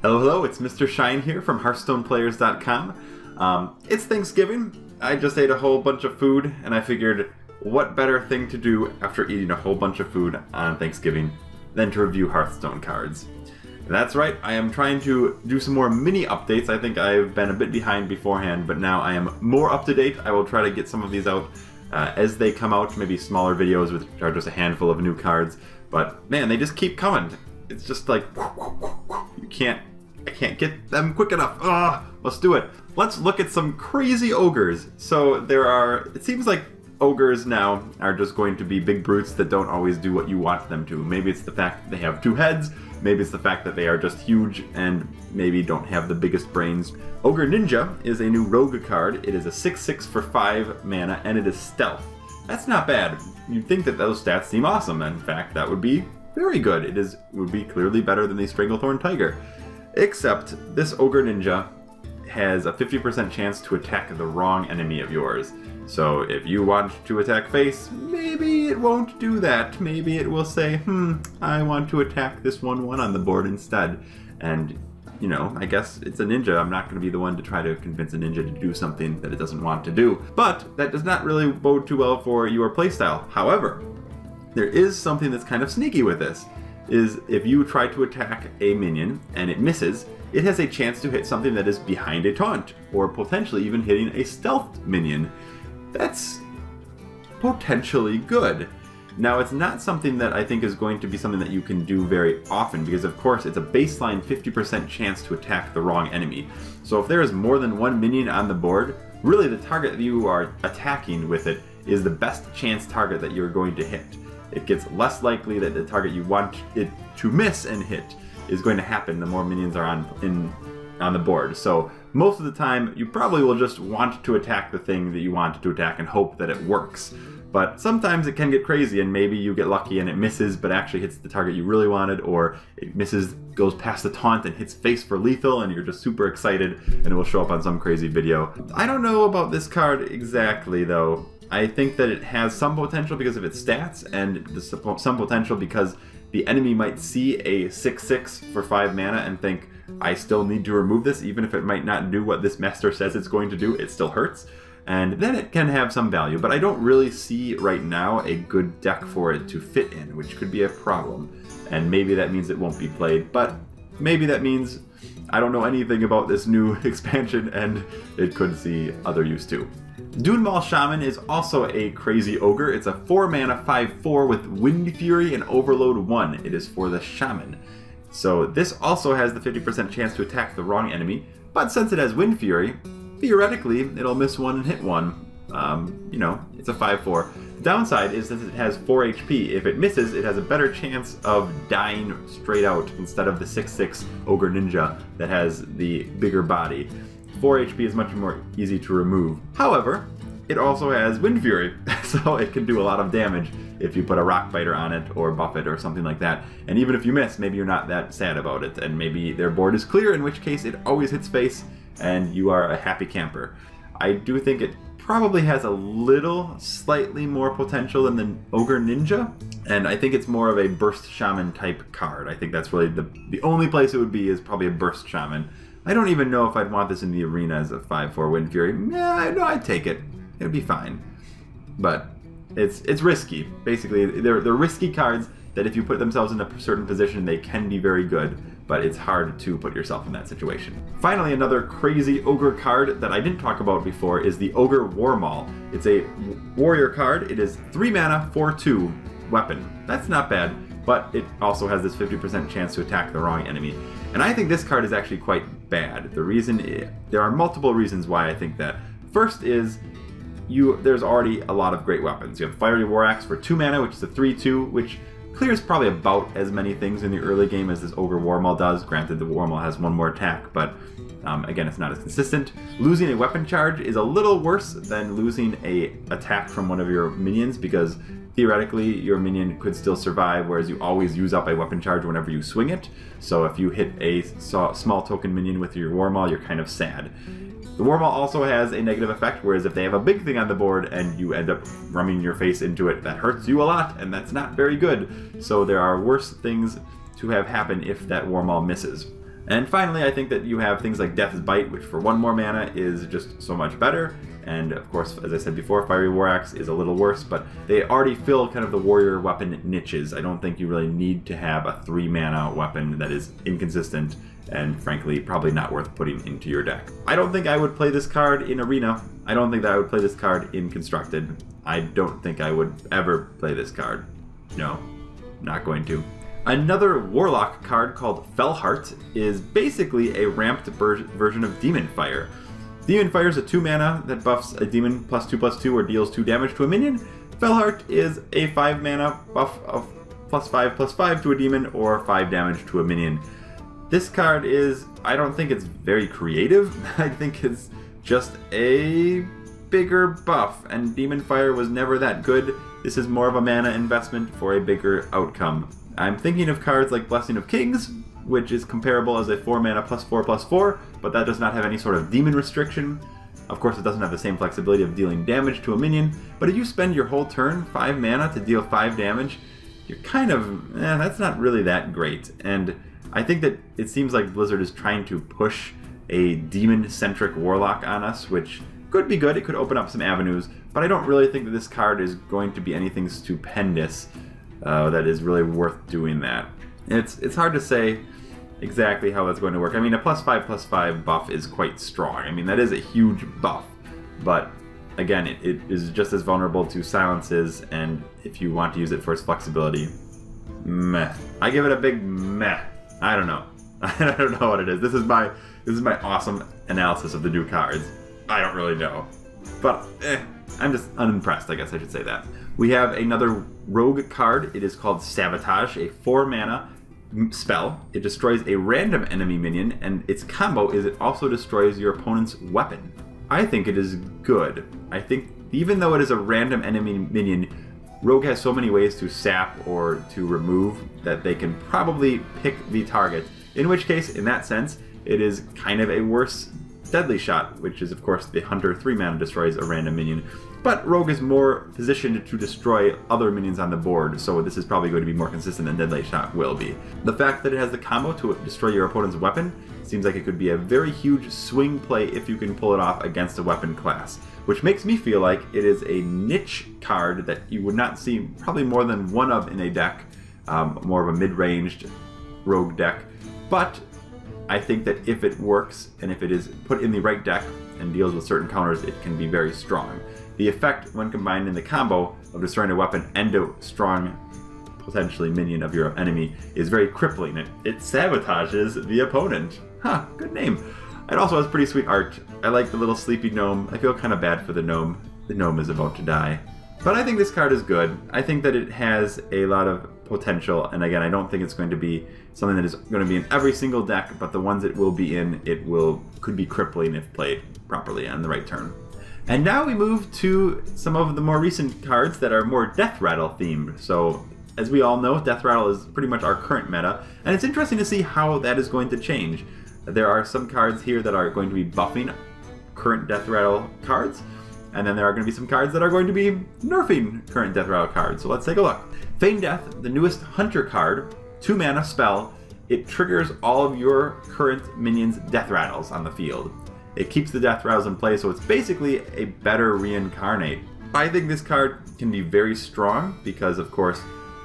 Hello, hello, it's Mr. Shine here from HearthstonePlayers.com. It's Thanksgiving. I just ate a whole bunch of food, and I figured what better thing to do after eating a whole bunch of food on Thanksgiving than to review Hearthstone cards. That's right, I am trying to do some more mini updates. I think I've been a bit behind beforehand, but now I am more up to date. I will try to get some of these out as they come out, maybe smaller videos which are just a handful of new cards. But man, they just keep coming. It's just like, I can't get them quick enough. Let's do it. Let's look at some crazy ogres. So it seems like ogres now are just going to be big brutes that don't always do what you want them to. Maybe it's the fact that they have two heads, maybe it's the fact that they are just huge and maybe don't have the biggest brains. Ogre Ninja is a new rogue card. It is a 6/6 for 5 mana and it is stealth. That's not bad. You'd think that those stats seem awesome. In fact, that would be very good. It would be clearly better than the Stranglethorn Tiger. Except this Ogre Ninja has a 50% chance to attack the wrong enemy of yours. So if you want to attack face, maybe it won't do that. Maybe it will say, I want to attack this 1/1 on the board instead. And, you know, I guess it's a ninja. I'm not going to be the one to try to convince a ninja to do something that it doesn't want to do. But that does not really bode too well for your playstyle. However, there is something that's kind of sneaky with this. Is if you try to attack a minion and it misses, it has a chance to hit something that is behind a taunt, or potentially even hitting a stealthed minion. That's potentially good. Now, it's not something that I think is going to be something that you can do very often, because of course it's a baseline 50% chance to attack the wrong enemy. So if there is more than one minion on the board, really the target that you are attacking with it is the best chance target that you're going to hit. It gets less likely that the target you want it to miss and hit is going to happen the more minions are on the board. So most of the time you probably will just want to attack the thing that you want to attack and hope that it works. But sometimes it can get crazy and maybe you get lucky and it misses but actually hits the target you really wanted, or it misses, goes past the taunt and hits face for lethal and you're just super excited and it will show up on some crazy video. I don't know about this card exactly though. I think that it has some potential because of its stats, and some potential because the enemy might see a 6/6 for 5 mana and think, I still need to remove this, even if it might not do what this master says it's going to do, it still hurts. And then it can have some value, but I don't really see right now a good deck for it to fit in, which could be a problem. And maybe that means it won't be played, but maybe that means I don't know anything about this new expansion and it could see other use too. Dunemaul Shaman is also a crazy ogre. It's a 4 mana 5/4 with Wind Fury and Overload 1. It is for the Shaman. So this also has the 50% chance to attack the wrong enemy, but since it has Wind Fury, theoretically it'll miss one and hit one. You know, it's a 5/4. The downside is that it has 4 HP. If it misses, it has a better chance of dying straight out instead of the 6/6 Ogre Ninja that has the bigger body. 4 HP is much more easy to remove. However, it also has Wind Fury, so it can do a lot of damage if you put a Rock Biter on it or buff it or something like that. And even if you miss, maybe you're not that sad about it, and maybe their board is clear, in which case it always hits face and you are a happy camper. I do think it probably has a slightly more potential than the Ogre Ninja, and I think it's more of a Burst Shaman type card. I think that's really the only place it would be is probably a Burst Shaman. I don't even know if I'd want this in the arena as a 5/4 Wind Fury. Yeah, no, I'd take it. It would be fine. But it's risky. Basically, they're risky cards that if you put themselves in a certain position, they can be very good, but it's hard to put yourself in that situation. Finally, another crazy ogre card that I didn't talk about before is the Ogre Warmaul. It's a warrior card. It is 3 mana 4/2 weapon. That's not bad, but it also has this 50% chance to attack the wrong enemy. And I think this card is actually quite bad. There are multiple reasons why I think that. First is, there's already a lot of great weapons. You have Fiery War Axe for 2 mana, which is a 3/2, which clears probably about as many things in the early game as this Ogre Warmaul does. Granted, the Warmaul has 1 more attack, but again, it's not as consistent. Losing a weapon charge is a little worse than losing a attack from one of your minions, because theoretically your minion could still survive, whereas you always use up a weapon charge whenever you swing it. So if you hit a small token minion with your Warmaul, you're kind of sad. The Warmaul also has a negative effect, whereas if they have a big thing on the board and you end up rumming your face into it, that hurts you a lot, and that's not very good. So there are worse things to have happen if that Warmaul misses. And finally, I think that you have things like Death's Bite, which for 1 more mana is just so much better. And of course, as I said before, Fiery War Axe is a little worse, but they already fill kind of the warrior weapon niches. I don't think you really need to have a 3 mana weapon that is inconsistent and frankly probably not worth putting into your deck. I don't think I would play this card in Arena. I don't think that I would play this card in Constructed. I don't think I would ever play this card. No, not going to. Another Warlock card called Fellheart is basically a ramped version of Demon Fire. Demon Fire is a 2 mana that buffs a demon +2/+2 or deals 2 damage to a minion. Fellheart is a 5 mana buff of +5/+5 to a demon or 5 damage to a minion. This card is, I don't think it's very creative. I think it's just a bigger buff, and Demon Fire was never that good. This is more of a mana investment for a bigger outcome. I'm thinking of cards like Blessing of Kings, which is comparable as a 4 mana +4/+4, but that does not have any sort of demon restriction. Of course, it doesn't have the same flexibility of dealing damage to a minion, but if you spend your whole turn 5 mana to deal 5 damage, you're kind of, that's not really that great. And I think that it seems like Blizzard is trying to push a demon-centric Warlock on us, which could be good. It could open up some avenues, but I don't really think that this card is going to be anything stupendous that is really worth doing that. It's hard to say exactly how that's going to work. I mean, a +5/+5 buff is quite strong. I mean, that is a huge buff, but again, it is just as vulnerable to silences, and if you want to use it for its flexibility, meh. I give it a big meh. I don't know. I don't know what it is. This is my awesome analysis of the new cards. I don't really know, but I'm just unimpressed, I guess I should say that. We have another rogue card. It is called Sabotage, a 4 mana spell. It destroys a random enemy minion, and its combo is it also destroys your opponent's weapon. I think it is good. I think even though it is a random enemy minion, Rogue has so many ways to sap or to remove that they can probably pick the target, in which case, in that sense, it is kind of a worse Deadly Shot, which is of course the Hunter 3 mana destroys a random minion. But Rogue is more positioned to destroy other minions on the board, so this is probably going to be more consistent than Deadly Shot will be. The fact that it has the combo to destroy your opponent's weapon seems like it could be a very huge swing play if you can pull it off against a weapon class, which makes me feel like it is a niche card that you would not see probably more than one of in a deck, more of a mid-ranged Rogue deck. But I think that if it works, and if it is put in the right deck and deals with certain counters, it can be very strong. The effect, when combined in the combo of destroying a weapon and a strong, potentially minion of your enemy, is very crippling. It sabotages the opponent. Huh, good name. It also has pretty sweet art. I like the little sleepy gnome. I feel kind of bad for the gnome. The gnome is about to die. But I think this card is good. I think that it has a lot of potential, and again, I don't think it's going to be something that is going to be in every single deck, but the ones it will be in, could be crippling if played properly on the right turn. And now we move to some of the more recent cards that are more Deathrattle themed. So, as we all know, Deathrattle is pretty much our current meta, and it's interesting to see how that is going to change. There are some cards here that are going to be buffing current Deathrattle cards, and then there are going to be some cards that are going to be nerfing current Deathrattle cards. So let's take a look. Feign Death, the newest Hunter card, 2 mana spell. It triggers all of your current minions' Deathrattles on the field. It keeps the Deathrattles in play, so it's basically a better reincarnate. I think this card can be very strong because, of course,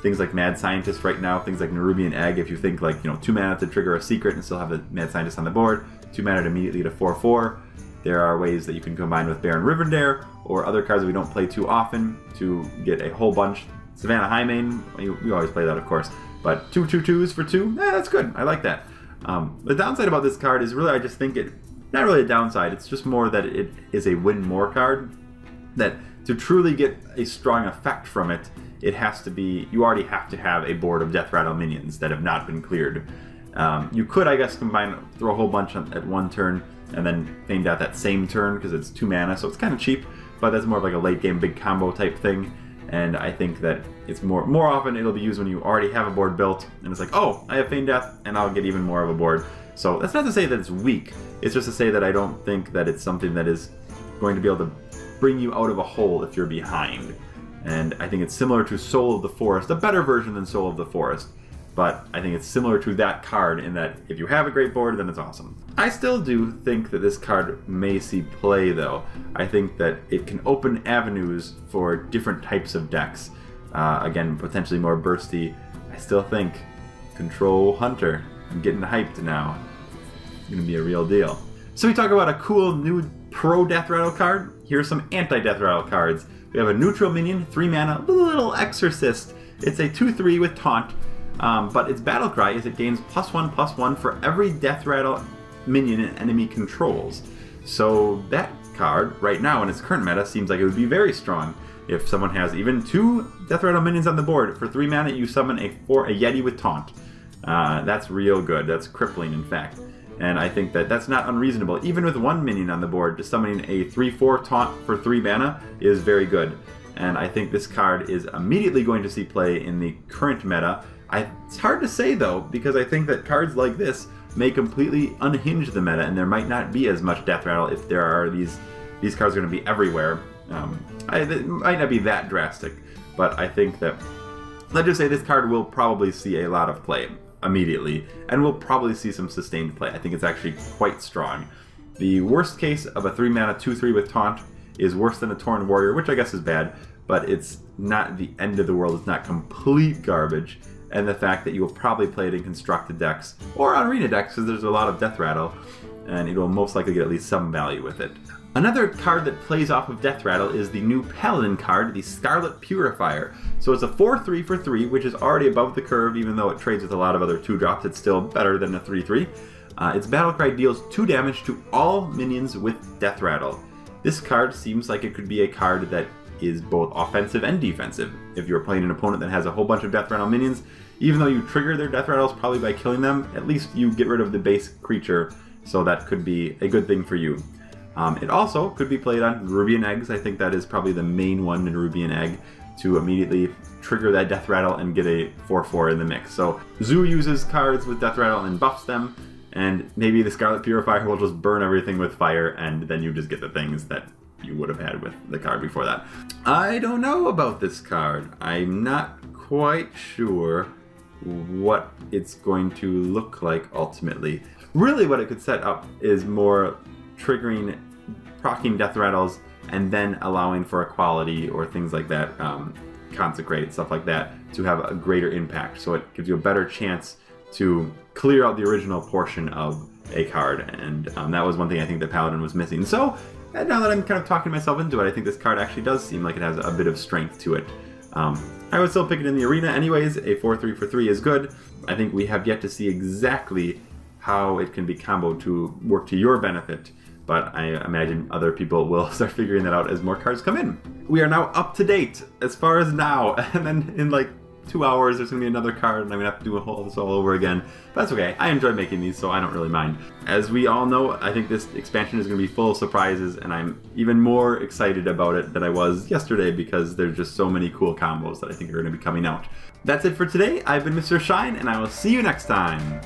things like Mad Scientist right now, things like Nerubian Egg, if you think like, 2 mana to trigger a secret and still have the Mad Scientist on the board, 2 mana to immediately to 4/4. There are ways that you can combine with Baron Rivendare or other cards that we don't play too often to get a whole bunch. Savannah Highmane, we always play that, of course, but 2 2/2s for 2, that's good. I like that. The downside about this card is really, I just think not really a downside, it's just more that it is a win more card, that to truly get a strong effect from it, you already have to have a board of Deathrattle minions that have not been cleared. You could, I guess, throw a whole bunch at one turn, and then Feign Death that same turn, because it's 2 mana, so it's kind of cheap, but that's more of like a late game big combo type thing, and I think that it's more often it'll be used when you already have a board built, and it's like, oh, I have Feign Death, and I'll get even more of a board. So that's not to say that it's weak, it's just to say that I don't think that it's something that is going to be able to bring you out of a hole if you're behind. And I think it's similar to Soul of the Forest, a better version than Soul of the Forest. but I think it's similar to that card in that if you have a great board, then it's awesome. I still do think that this card may see play, though. I think that it can open avenues for different types of decks. Again, potentially more bursty. I still think Control Hunter. I'm getting hyped now. It's going to be a real deal. So we talk about a cool new pro Deathrattle card. Here's some anti-Deathrattle cards. We have a neutral minion, 3 mana, little exorcist. It's a 2/3 with taunt, but its battle cry is it gains +1/+1 for every Deathrattle minion an enemy controls. So that card, right now in its current meta, seems like it would be very strong. If someone has even 2 Deathrattle minions on the board, for 3 mana you summon a Yeti with taunt. That's real good. That's crippling, in fact. And I think that that's not unreasonable. Even with 1 minion on the board, just summoning a 3/4 taunt for 3 mana is very good. And I think this card is immediately going to see play in the current meta. It's hard to say, though, because I think that cards like this may completely unhinge the meta, and there might not be as much Deathrattle if there are these cards are going to be everywhere. It might not be that drastic, but I think that, let's just say this card will probably see a lot of play immediately, and we'll probably see some sustained play. I think it's actually quite strong. The worst case of a 3 mana 2/3 with taunt is worse than a Torn Warrior, which I guess is bad, but it's not the end of the world. It's not complete garbage. And the fact that you will probably play it in constructed decks or on arena decks, because there's a lot of Deathrattle, and it will most likely get at least some value with it. Another card that plays off of Deathrattle is the new Paladin card, the Scarlet Purifier. So it's a 4/3 for 3, which is already above the curve, even though it trades with a lot of other 2-drops. It's still better than a 3/3. Its Battlecry deals 2 damage to all minions with Deathrattle. This card seems like it could be a card that is both offensive and defensive. If you're playing an opponent that has a whole bunch of Deathrattle minions, even though you trigger their Deathrattles probably by killing them, at least you get rid of the base creature, so that could be a good thing for you. It also could be played on Ruby and Eggs. I think that is probably the main one in Ruby and Egg, to immediately trigger that Deathrattle and get a 4/4 in the mix. So Zoo uses cards with Deathrattle and buffs them, and maybe the Scarlet Purifier will just burn everything with fire, and then you just get the things that you would have had with the card before that. I don't know about this card. I'm not quite sure what it's going to look like ultimately. Really what it could set up is more triggering, proccing Deathrattles, and then allowing for equality or things like that, consecrate, stuff like that, to have a greater impact. So it gives you a better chance to clear out the original portion of a card, and that was one thing I think that Paladin was missing. So now that I'm kind of talking myself into it, I think this card actually does seem like it has a bit of strength to it. I would still pick it in the arena anyways. A 4/3 for 3 is good. I think we have yet to see exactly how it can be comboed to work to your benefit, but I imagine other people will start figuring that out as more cards come in. We are now up to date as far as now, and then in like 2 hours there's going to be another card and I'm going to have to do this all over again. But that's okay. I enjoy making these, so I don't really mind. As we all know, I think this expansion is going to be full of surprises, and I'm even more excited about it than I was yesterday because there's just so many cool combos that I think are going to be coming out. That's it for today. I've been Mr. Shine, and I will see you next time.